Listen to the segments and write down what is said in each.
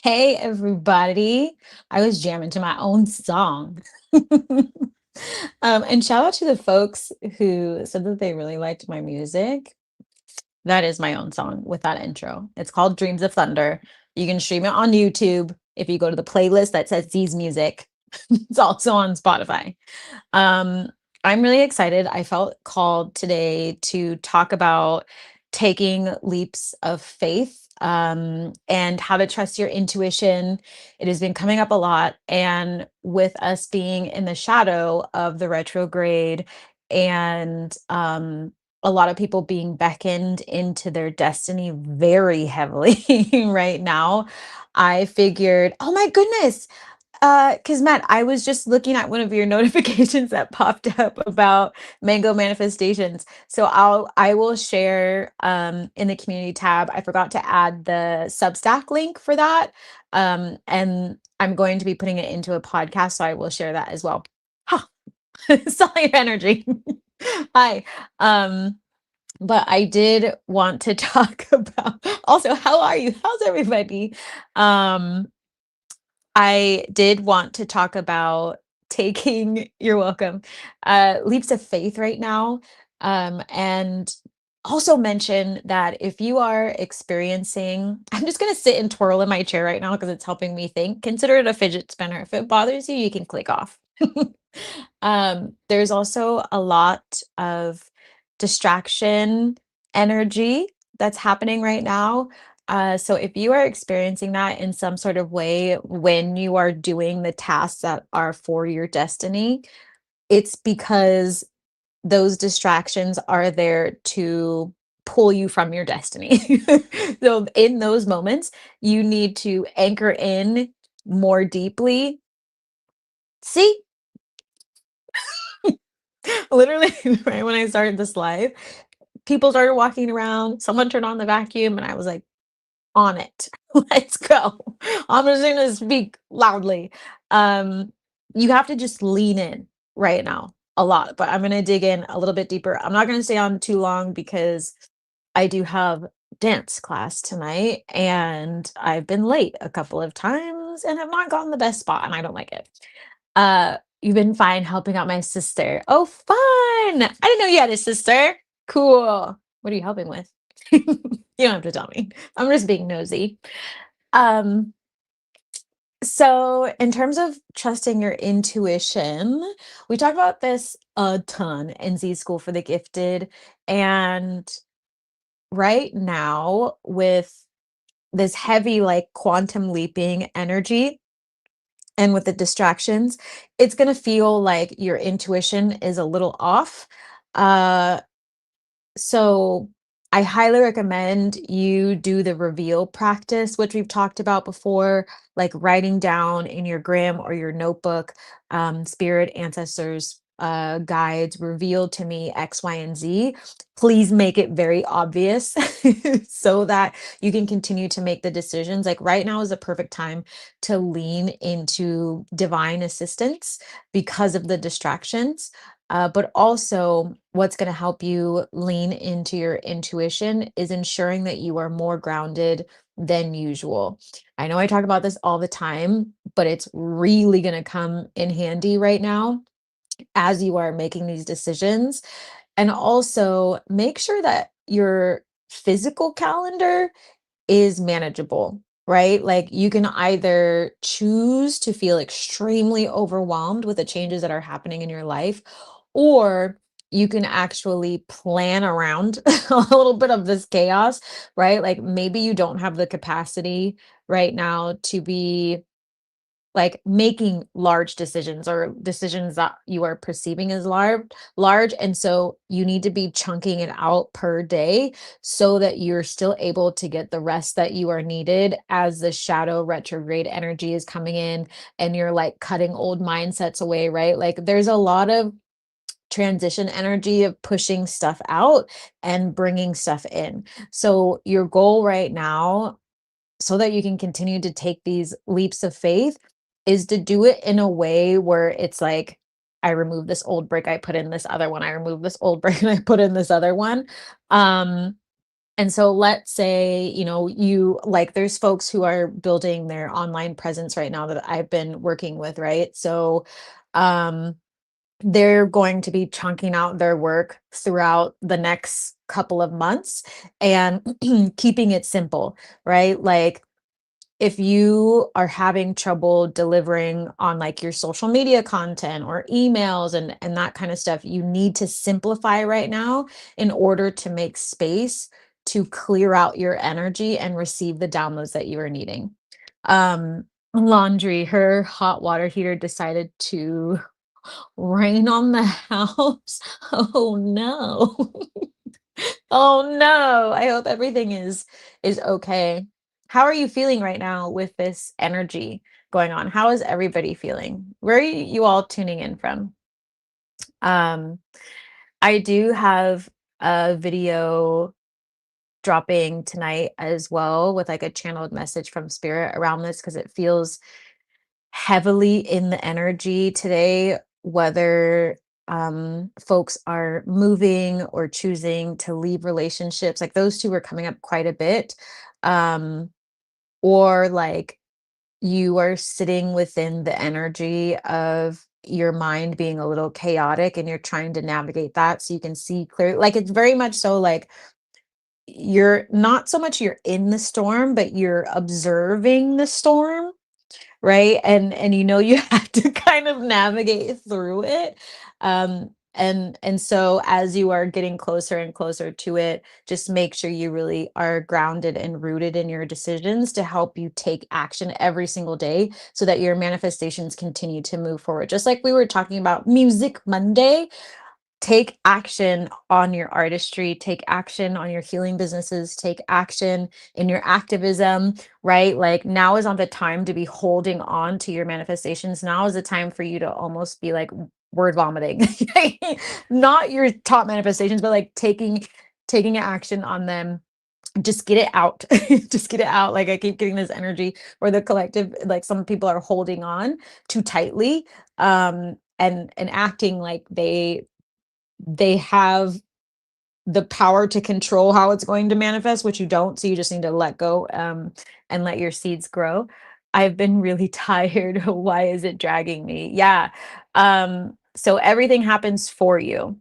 Hey, everybody. I was jamming to my own song. And shout out to the folks who said that they really liked my music. That is my own song with that intro. It's called Dreams of Thunder. You can stream it on YouTube if you go to the playlist that says Z's Music. It's also on Spotify. Um, I'm really excited. I felt called today to talk about taking leaps of faith and how to trust your intuition. It has been coming up a lot. And with us being in the shadow of the retrograde and a lot of people being beckoned into their destiny very heavily right now, I figured, oh my goodness, because Matt, I was just looking at one of your notifications that popped up about mango manifestations. So I will share in the community tab. I forgot to add the Substack link for that. And I'm going to be putting it into a podcast, so I will share that as well. Huh. Saw your energy. Hi. Um, but I did want to talk about also, how are you? How's everybody? Um, I did want to talk about taking you're welcome, leaps of faith right now, and also mention that if you are experiencing I'm just gonna sit and twirl in my chair right now because it's helping me think. Consider it a fidget spinner. If it bothers you, you can click off. There's also a lot of distraction energy that's happening right now. So if you are experiencing that in some sort of way when you are doing the tasks that are for your destiny, it's because those distractions are there to pull you from your destiny. So in those moments, you need to anchor in more deeply. See, literally, right when I started this live, people started walking around, someone turned on the vacuum, and I was like, on it. Let's go. I'm just gonna speak loudly. Um, you have to just lean in right now a lot, but I'm gonna dig in a little bit deeper. I'm not gonna stay on too long because I do have dance class tonight and I've been late a couple of times and have not gotten the best spot and I don't like it. You've been fine helping out my sister. Oh, fun. I didn't know you had a sister. Cool. What are you helping with? You don't have to tell me. I'm just being nosy. Um, so in terms of trusting your intuition, we talk about this a ton in Z School for the Gifted. And right now, with this heavy, like quantum leaping energy, and with the distractions, it's going to feel like your intuition is a little off. Uh, So I highly recommend you do the reveal practice, which we've talked about before, like writing down in your gram or your notebook, spirit ancestors, guides revealed to me X, Y, and Z. Please make it very obvious so that you can continue to make the decisions. Like right now is a perfect time to lean into divine assistance because of the distractions. But also, what's going to help you lean into your intuition is ensuring that you are more grounded than usual. I know I talk about this all the time, but it's really going to come in handy right now as you are making these decisions. And also, make sure that your physical calendar is manageable, right? Like you can either choose to feel extremely overwhelmed with the changes that are happening in your life, or you can actually plan around a little bit of this chaos, right? Like maybe you don't have the capacity right now to be like making large decisions or decisions that you are perceiving as large, and so you need to be chunking it out per day so that you're still able to get the rest that you are needed as the shadow retrograde energy is coming in and you're like cutting old mindsets away, right? Like there's a lot of transition energy of pushing stuff out and bringing stuff in. So your goal right now, so that you can continue to take these leaps of faith, is to do it in a way where it's like, I remove this old brick, I put in this other one. I remove this old brick and I put in this other one. Um, And so let's say, you like there's folks who are building their online presence right now that I've been working with, right? So um they're going to be chunking out their work throughout the next couple of months and keeping it simple, right? Like if you are having trouble delivering on like your social media content or emails and that kind of stuff, you need to simplify right now in order to make space to clear out your energy and receive the downloads that you are needing. Laundry, her hot water heater decided to rain on the house. Oh no. Oh no. I hope everything is okay. How are you feeling right now with this energy going on? How is everybody feeling? Where are you all tuning in from? Um, I do have a video dropping tonight as well with like a channeled message from spirit around this because it feels heavily in the energy today, whether folks are moving or choosing to leave relationships. Like those two are coming up quite a bit. Um, or like you are sitting within the energy of your mind being a little chaotic and you're trying to navigate that so you can see clear. Like it's very much so like you're not so much you're in the storm, but you're observing the storm, right? And you have to kind of navigate through it. And so as you are getting closer and closer to it, just make sure you really are grounded and rooted in your decisions to help you take action every single day so that your manifestations continue to move forward. Just like we were talking about Music Monday, take action on your artistry, take action on your healing businesses, take action in your activism, right? Like now is not the time to be holding on to your manifestations. Now is the time for you to almost be like word vomiting. Not your top manifestations, but like taking action on them. Just get it out. Just get it out. Like I keep getting this energy where the collective, like some people are holding on too tightly and acting like they have the power to control how it's going to manifest, which you don't. So you just need to let go and let your seeds grow. I've been really tired. Why is it dragging me? Yeah. So everything happens for you.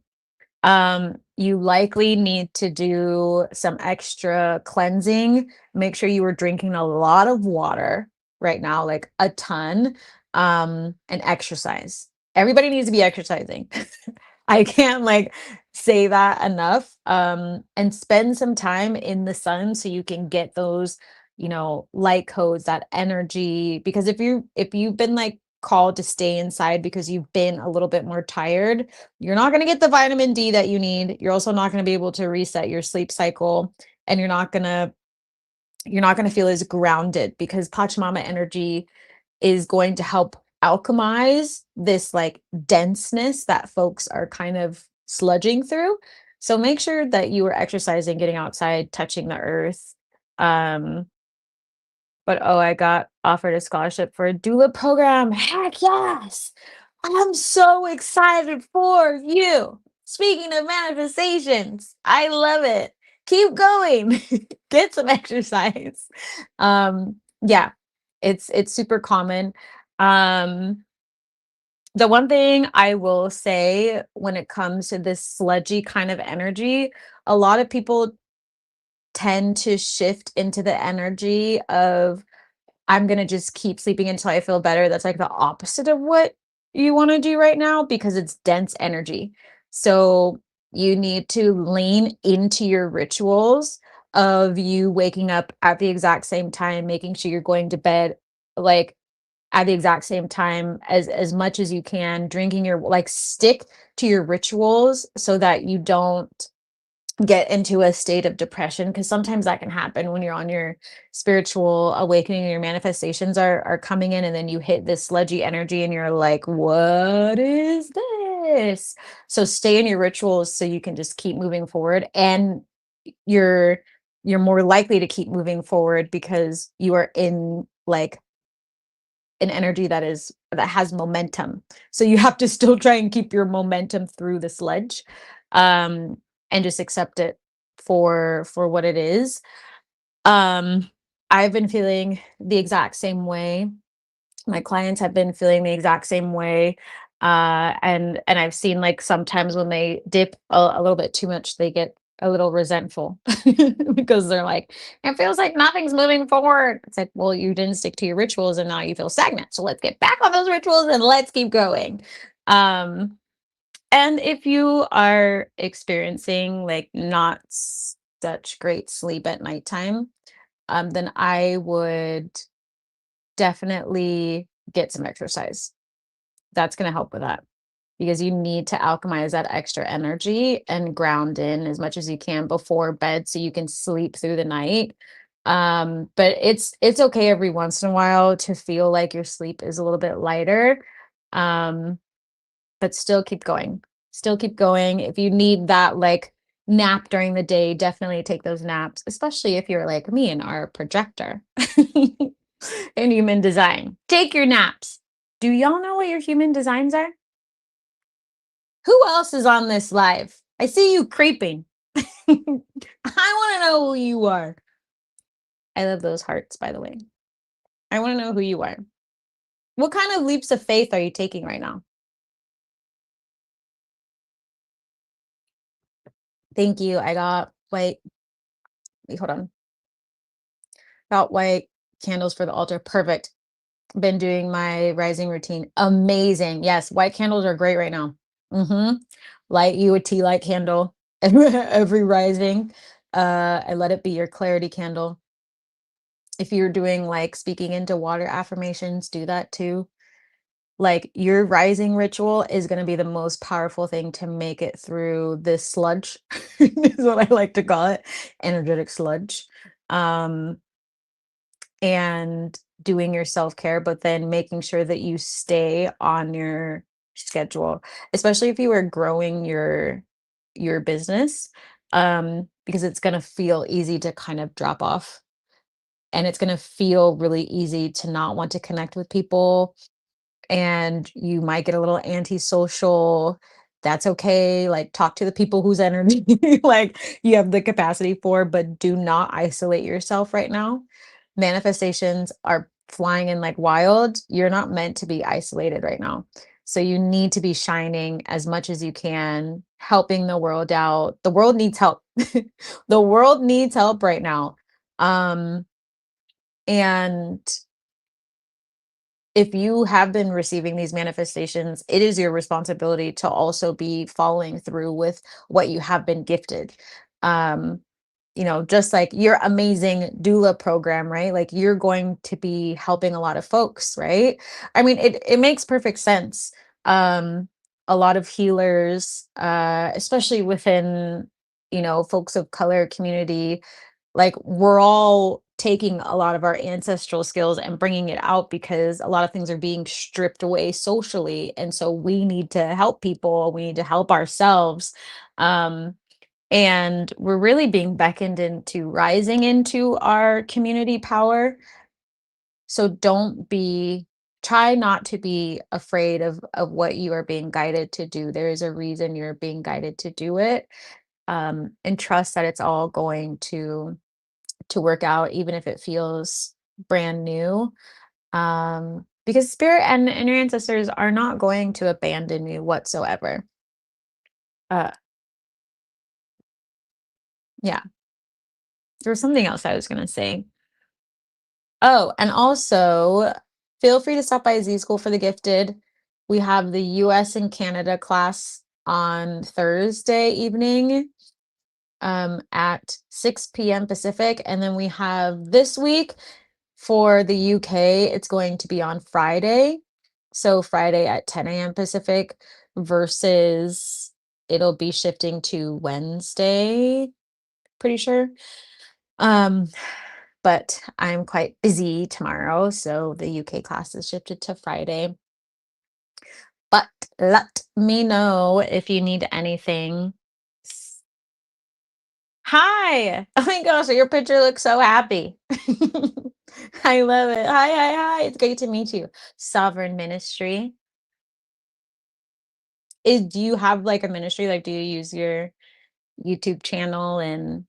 You likely need to do some extra cleansing. Make sure you are drinking a lot of water right now, like a ton, and exercise. Everybody needs to be exercising. I can't like say that enough. And spend some time in the sun so you can get those, light codes, that energy. Because if you've been like called to stay inside because you've been a little bit more tired, you're not going to get the vitamin D that you need. You're also not going to be able to reset your sleep cycle, and you're not going to feel as grounded because Pachamama energy is going to help alchemize this like denseness that folks are kind of sludging through. So make sure that you are exercising, getting outside, touching the earth. Um, but oh, I got offered a scholarship for a doula program. Heck yes. I'm so excited for you. Speaking of manifestations, I love it. Keep going. Get some exercise. Yeah, it's super common. Um, the one thing I will say when it comes to this sludgy kind of energy, a lot of people tend to shift into the energy of I'm gonna just keep sleeping until I feel better. That's like the opposite of what you wanna do right now because it's dense energy. So you need to lean into your rituals of you waking up at the exact same time, making sure you're going to bed like at the exact same time as much as you can, drinking your like stick to your rituals so that you don't get into a state of depression because sometimes that can happen when you're on your spiritual awakening and your manifestations are coming in and then you hit this sludgy energy and you're like what is this. So stay in your rituals so you can just keep moving forward, and you're you're more likely to keep moving forward because you are in like an energy that has momentum. So you have to still try and keep your momentum through the sludge, um, and just accept it for what it is. Um, I've been feeling the exact same way. My clients have been feeling the exact same way. And I've seen like sometimes when they dip a little bit too much, they get a little resentful because they're like, it feels like nothing's moving forward. It's like, well, you didn't stick to your rituals and now you feel stagnant. So let's get back on those rituals and let's keep going. Um, and if you are experiencing like not such great sleep at nighttime, then I would definitely get some exercise. That's gonna help with that because you need to alchemize that extra energy and ground in as much as you can before bed so you can sleep through the night. But it's okay every once in a while to feel like your sleep is a little bit lighter. Um, but still keep going. Still keep going. If you need that like nap during the day, definitely take those naps, especially if you're like me and are a projector in human design. Take your naps. Do y'all know what your human designs are? Who else is on this live? I see you creeping. I want to know who you are. I love those hearts, by the way. I want to know who you are. What kind of leaps of faith are you taking right now? Thank you. I got white. Wait, hold on. Got white candles for the altar. Perfect. Been doing my rising routine. Amazing. Yes, white candles are great right now. Mm-hmm. Light you a tea light candle every rising. I let it be your clarity candle. If you're doing like speaking into water affirmations, do that too. Like your rising ritual is going to be the most powerful thing to make it through this sludge, is what I like to call it, energetic sludge. Um, and doing your self-care, but then making sure that you stay on your schedule, especially if you are growing your business, because it's going to feel easy to kind of drop off, and it's going to feel really easy to not want to connect with people, and you might get a little antisocial. That's okay. Like talk to the people whose energy like you have the capacity for, but do not isolate yourself right now. Manifestations are flying in like wild. You're not meant to be isolated right now. So you need to be shining as much as you can, helping the world out. The world needs help. The world needs help right now. Um, and if you have been receiving these manifestations, it is your responsibility to also be following through with what you have been gifted. Um, just like your amazing doula program, right? Like you're going to be helping a lot of folks, right? I mean, it makes perfect sense. Um, a lot of healers, especially within, folks of color community, like we're all taking a lot of our ancestral skills and bringing it out because a lot of things are being stripped away socially, and so we need to help people, we need to help ourselves. Um and we're really being beckoned into rising into our community power. So don't be try not to be afraid of what you are being guided to do. There is a reason you're being guided to do it. And trust that it's all going to work out, even if it feels brand new. Because spirit and your ancestors are not going to abandon you whatsoever. Uh, yeah, there was something else I was gonna say. Oh, and also feel free to stop by Z School for the Gifted. We have the US and Canada class on Thursday evening at 6 p.m. Pacific. And then we have this week for the UK, it's going to be on Friday. So Friday at 10 a.m. Pacific versus it'll be shifting to Wednesday, pretty sure. Um, but I'm quite busy tomorrow, so the UK class is shifted to Friday. But let me know if you need anything. Hi. Oh my gosh, your picture looks so happy. I love it. Hi, hi, hi. It's great to meet you. Sovereign Ministry. Do you have like a ministry? Like, do you use your YouTube channel and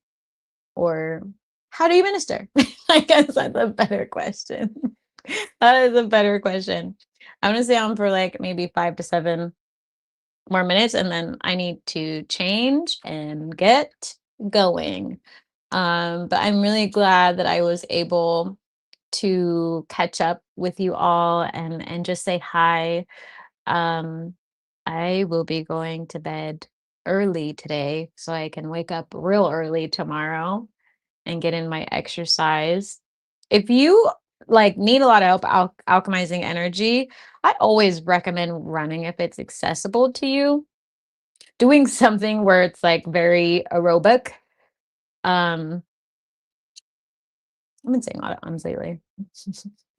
Or how do you minister? I guess that's a better question. That is a better question. I'm gonna stay on for like maybe 5 to 7 more minutes, and then I need to change and get going. But I'm really glad that I was able to catch up with you all and just say hi. Um, I will be going to bed early today so I can wake up real early tomorrow and get in my exercise. If you like need a lot of help alchemizing energy, I always recommend running if it's accessible to you. Doing something where it's like very aerobic. Um, I've been saying a lot of ums lately.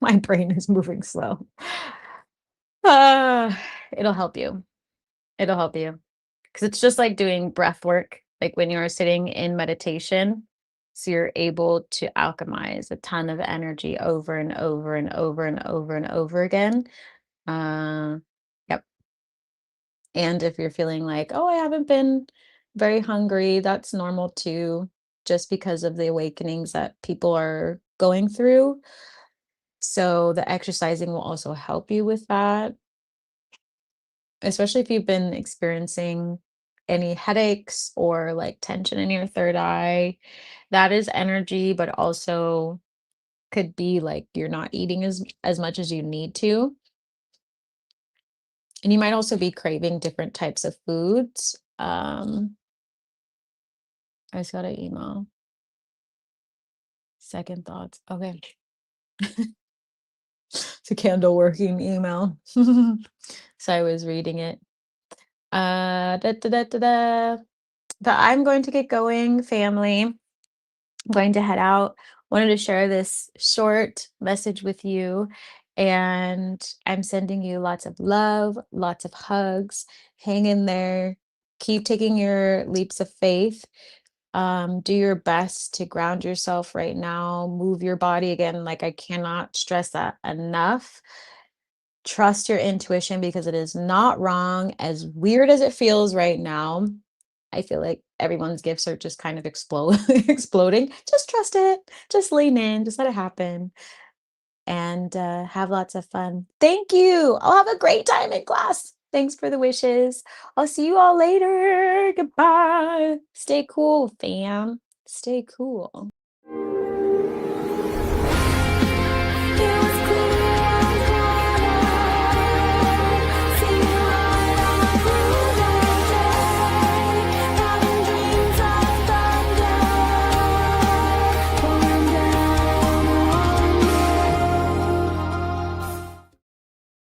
My brain is moving slow. Uh, it'll help you. It'll help you. Because it's just like doing breath work, like when you're sitting in meditation. So you're able to alchemize a ton of energy over and over and over and over and over again. Uh, yep. And if you're feeling like, oh, I haven't been very hungry, that's normal too, just because of the awakenings that people are going through. So the exercising will also help you with that, especially if you've been experiencing any headaches or like tension in your third eye. That is energy, but also could be like you're not eating as much as you need to. And you might also be craving different types of foods. I just got an email. Second thoughts. Okay. It's a candle working email. So I was reading it. Da, da, da, da, da. But I'm going to get going, family. I'm going to head out. Wanted to share this short message with you. And I'm sending you lots of love, lots of hugs. Hang in there. Keep taking your leaps of faith. Do your best to ground yourself right now. Move your body again. Like, I cannot stress that enough. Trust your intuition because it is not wrong. As weird as it feels right now, I feel like everyone's gifts are just kind of exploding. Just trust it. Just lean in. Just let it happen. And have lots of fun. Thank you. I'll have a great time in class. Thanks for the wishes. I'll see you all later. Goodbye. Stay cool, fam. Stay cool.